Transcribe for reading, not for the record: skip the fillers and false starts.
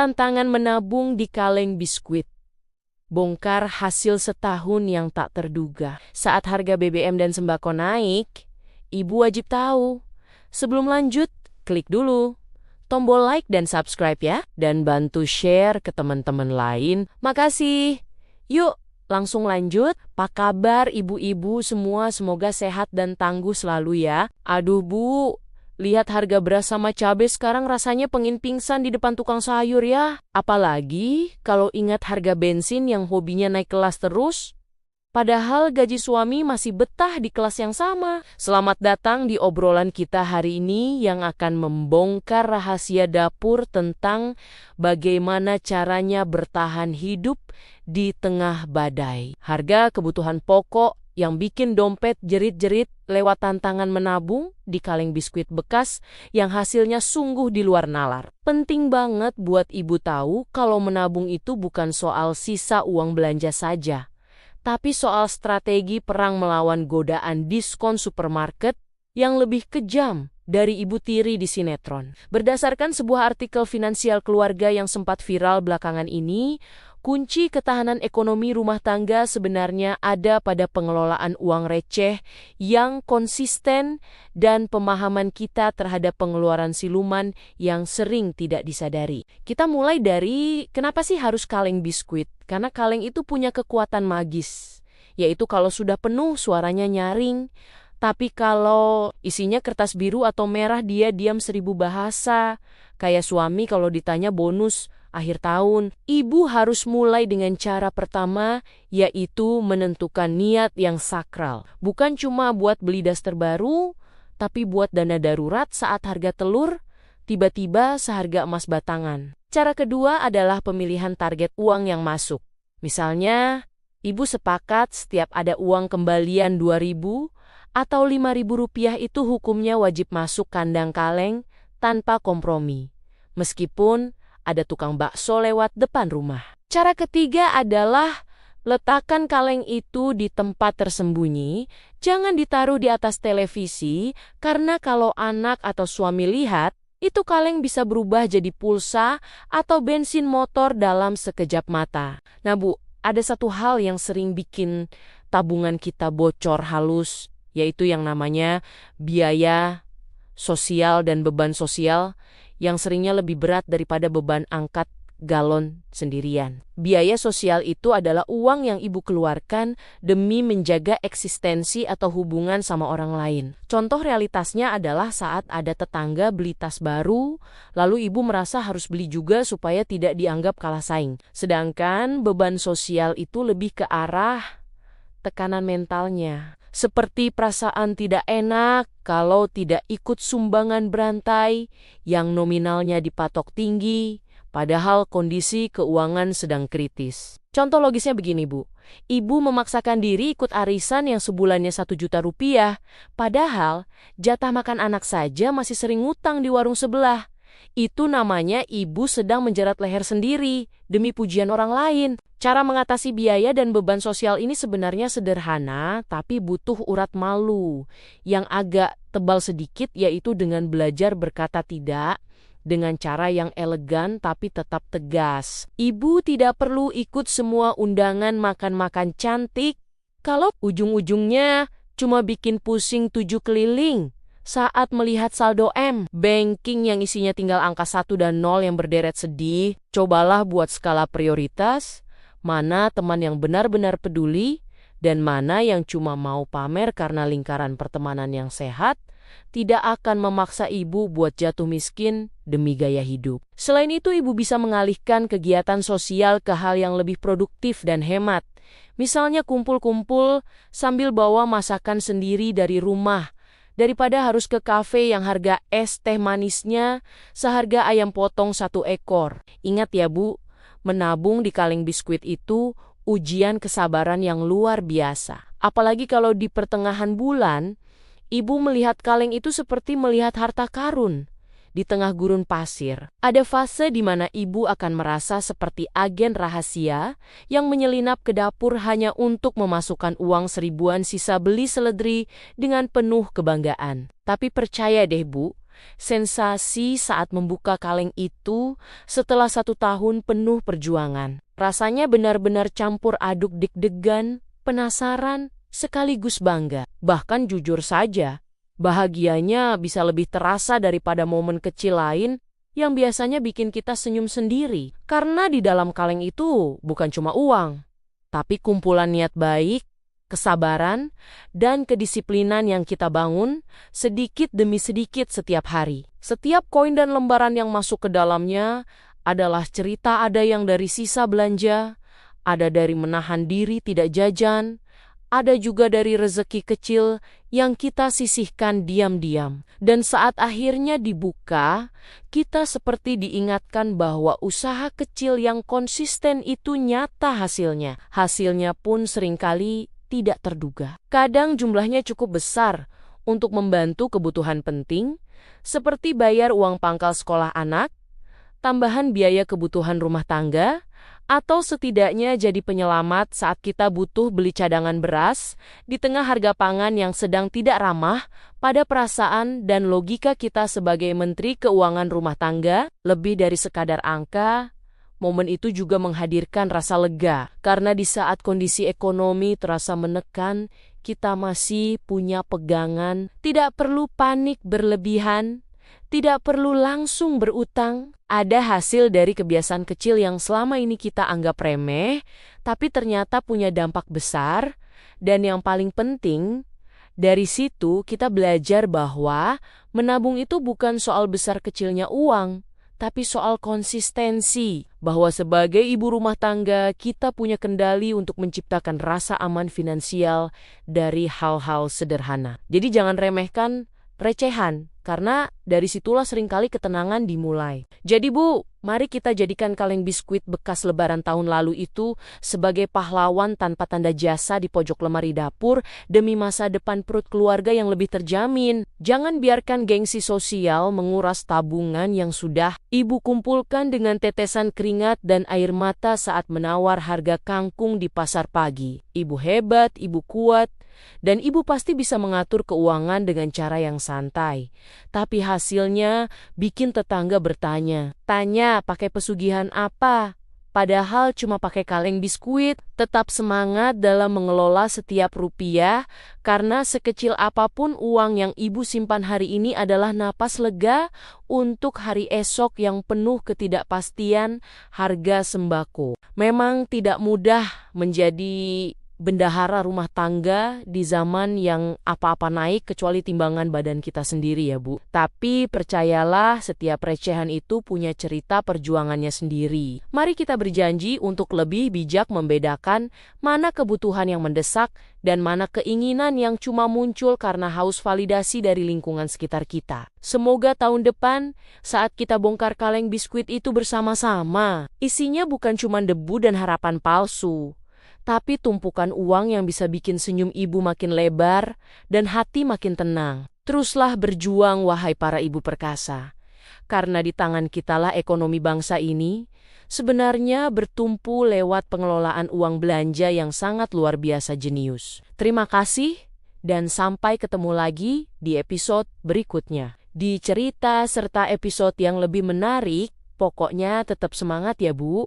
Tantangan menabung di kaleng biskuit. Bongkar hasil setahun yang tak terduga. Saat harga BBM dan sembako naik, ibu wajib tahu. Sebelum lanjut, klik dulu tombol like dan subscribe ya. Dan bantu share ke teman-teman lain. Makasih. Yuk, langsung lanjut. Apa kabar ibu-ibu semua? Semoga sehat dan tangguh selalu ya. Aduh Bu, lihat harga beras sama cabai sekarang rasanya pengen pingsan di depan tukang sayur ya. Apalagi kalau ingat harga bensin yang hobinya naik kelas terus. Padahal gaji suami masih betah di kelas yang sama. Selamat datang di obrolan kita hari ini yang akan membongkar rahasia dapur tentang bagaimana caranya bertahan hidup di tengah badai. Harga kebutuhan pokok yang bikin dompet jerit-jerit lewat tantangan menabung di kaleng biskuit bekas yang hasilnya sungguh di luar nalar. Penting banget buat ibu tahu kalau menabung itu bukan soal sisa uang belanja saja, tapi soal strategi perang melawan godaan diskon supermarket yang lebih kejam dari ibu tiri di sinetron. Berdasarkan sebuah artikel Finansial Keluarga yang sempat viral belakangan ini, kunci ketahanan ekonomi rumah tangga sebenarnya ada pada pengelolaan uang receh yang konsisten dan pemahaman kita terhadap pengeluaran siluman yang sering tidak disadari. Kita mulai dari kenapa sih harus kaleng biskuit? Karena kaleng itu punya kekuatan magis, yaitu kalau sudah penuh suaranya nyaring. Tapi kalau isinya kertas biru atau merah dia diam 1000 bahasa. Kayak suami kalau ditanya bonus akhir tahun. Ibu harus mulai dengan cara pertama, yaitu menentukan niat yang sakral. Bukan cuma buat beli daster baru, tapi buat dana darurat saat harga telur tiba-tiba seharga emas batangan. Cara kedua adalah pemilihan target uang yang masuk. Misalnya, ibu sepakat setiap ada uang kembalian 2.000 atau 5.000 rupiah itu hukumnya wajib masuk kandang kaleng tanpa kompromi. Meskipun ada tukang bakso lewat depan rumah. Cara ketiga adalah letakkan kaleng itu di tempat tersembunyi, jangan ditaruh di atas televisi, karena kalau anak atau suami lihat, itu kaleng bisa berubah jadi pulsa atau bensin motor dalam sekejap mata. Nah Bu, ada satu hal yang sering bikin tabungan kita bocor halus, yaitu yang namanya biaya sosial dan beban sosial yang seringnya lebih berat daripada beban angkat galon sendirian. Biaya sosial itu adalah uang yang ibu keluarkan demi menjaga eksistensi atau hubungan sama orang lain. Contoh realitasnya adalah saat ada tetangga beli tas baru, lalu ibu merasa harus beli juga supaya tidak dianggap kalah saing. Sedangkan beban sosial itu lebih ke arah tekanan mentalnya. Seperti perasaan tidak enak kalau tidak ikut sumbangan berantai yang nominalnya dipatok tinggi, padahal kondisi keuangan sedang kritis. Contoh logisnya begini Bu, ibu memaksakan diri ikut arisan yang sebulannya 1 juta rupiah, padahal jatah makan anak saja masih sering ngutang di warung sebelah. Itu namanya ibu sedang menjerat leher sendiri demi pujian orang lain. Cara mengatasi biaya dan beban sosial ini sebenarnya sederhana, tapi butuh urat malu yang agak tebal sedikit, yaitu dengan belajar berkata tidak dengan cara yang elegan tapi tetap tegas. Ibu tidak perlu ikut semua undangan makan-makan cantik kalau ujung-ujungnya cuma bikin pusing 7 keliling. Saat melihat saldo banking yang isinya tinggal angka 1 dan 0 yang berderet sedih, cobalah buat skala prioritas. Mana teman yang benar-benar peduli, dan mana yang cuma mau pamer karena lingkaran pertemanan yang sehat, tidak akan memaksa ibu buat jatuh miskin demi gaya hidup. Selain itu, ibu bisa mengalihkan kegiatan sosial ke hal yang lebih produktif dan hemat. Misalnya kumpul-kumpul sambil bawa masakan sendiri dari rumah, daripada harus ke kafe yang harga es teh manisnya seharga ayam potong 1 ekor. Ingat ya Bu, menabung di kaleng biskuit itu ujian kesabaran yang luar biasa. Apalagi kalau di pertengahan bulan, ibu melihat kaleng itu seperti melihat harta karun di tengah gurun pasir. Ada fase di mana ibu akan merasa seperti agen rahasia yang menyelinap ke dapur hanya untuk memasukkan uang 1000-an sisa beli seledri dengan penuh kebanggaan. Tapi percaya deh Bu, Sensasi saat membuka kaleng itu setelah 1 tahun penuh perjuangan. Rasanya benar-benar campur aduk deg-degan, penasaran, sekaligus bangga. Bahkan jujur saja, bahagianya bisa lebih terasa daripada momen kecil lain yang biasanya bikin kita senyum sendiri. Karena di dalam kaleng itu bukan cuma uang, tapi kumpulan niat baik, kesabaran, dan kedisiplinan yang kita bangun sedikit demi sedikit setiap hari. Setiap koin dan lembaran yang masuk ke dalamnya adalah cerita, ada yang dari sisa belanja, ada dari menahan diri tidak jajan, ada juga dari rezeki kecil yang kita sisihkan diam-diam. Dan saat akhirnya dibuka, kita seperti diingatkan bahwa usaha kecil yang konsisten itu nyata hasilnya. Hasilnya pun seringkali tidak terduga. Kadang jumlahnya cukup besar untuk membantu kebutuhan penting, seperti bayar uang pangkal sekolah anak, tambahan biaya kebutuhan rumah tangga, atau setidaknya jadi penyelamat saat kita butuh beli cadangan beras di tengah harga pangan yang sedang tidak ramah pada perasaan dan logika kita sebagai Menteri Keuangan rumah tangga. Lebih dari sekadar angka, momen itu juga menghadirkan rasa lega, karena di saat kondisi ekonomi terasa menekan, kita masih punya pegangan, tidak perlu panik berlebihan, tidak perlu langsung berutang. Ada hasil dari kebiasaan kecil yang selama ini kita anggap remeh, tapi ternyata punya dampak besar. Dan yang paling penting, dari situ kita belajar bahwa menabung itu bukan soal besar kecilnya uang, tapi soal konsistensi. Bahwa sebagai ibu rumah tangga, kita punya kendali untuk menciptakan rasa aman finansial dari hal-hal sederhana. Jadi jangan remehkan recehan, karena dari situlah seringkali ketenangan dimulai. Jadi Bu, mari kita jadikan kaleng biskuit bekas lebaran tahun lalu itu sebagai pahlawan tanpa tanda jasa di pojok lemari dapur demi masa depan perut keluarga yang lebih terjamin. Jangan biarkan gengsi sosial menguras tabungan yang sudah Ibu kumpulkan dengan tetesan keringat dan air mata saat menawar harga kangkung di pasar pagi. Ibu hebat, Ibu kuat, dan Ibu pasti bisa mengatur keuangan dengan cara yang santai. Tapi hasilnya bikin tetangga bertanya, tanya pakai pesugihan apa? Padahal cuma pakai kaleng biskuit. Tetap semangat dalam mengelola setiap rupiah, karena sekecil apapun uang yang Ibu simpan hari ini adalah napas lega untuk hari esok yang penuh ketidakpastian harga sembako. Memang tidak mudah menjadi bendahara rumah tangga di zaman yang apa-apa naik kecuali timbangan badan kita sendiri ya Bu. Tapi percayalah, setiap recehan itu punya cerita perjuangannya sendiri. Mari kita berjanji untuk lebih bijak membedakan mana kebutuhan yang mendesak dan mana keinginan yang cuma muncul karena haus validasi dari lingkungan sekitar kita. Semoga tahun depan saat kita bongkar kaleng biskuit itu bersama-sama, isinya bukan cuma debu dan harapan palsu, tapi tumpukan uang yang bisa bikin senyum Ibu makin lebar dan hati makin tenang. Teruslah berjuang wahai para ibu perkasa, karena di tangan kitalah ekonomi bangsa ini sebenarnya bertumpu lewat pengelolaan uang belanja yang sangat luar biasa jenius. Terima kasih dan sampai ketemu lagi di episode berikutnya. Di cerita serta episode yang lebih menarik, pokoknya tetap semangat ya Bu.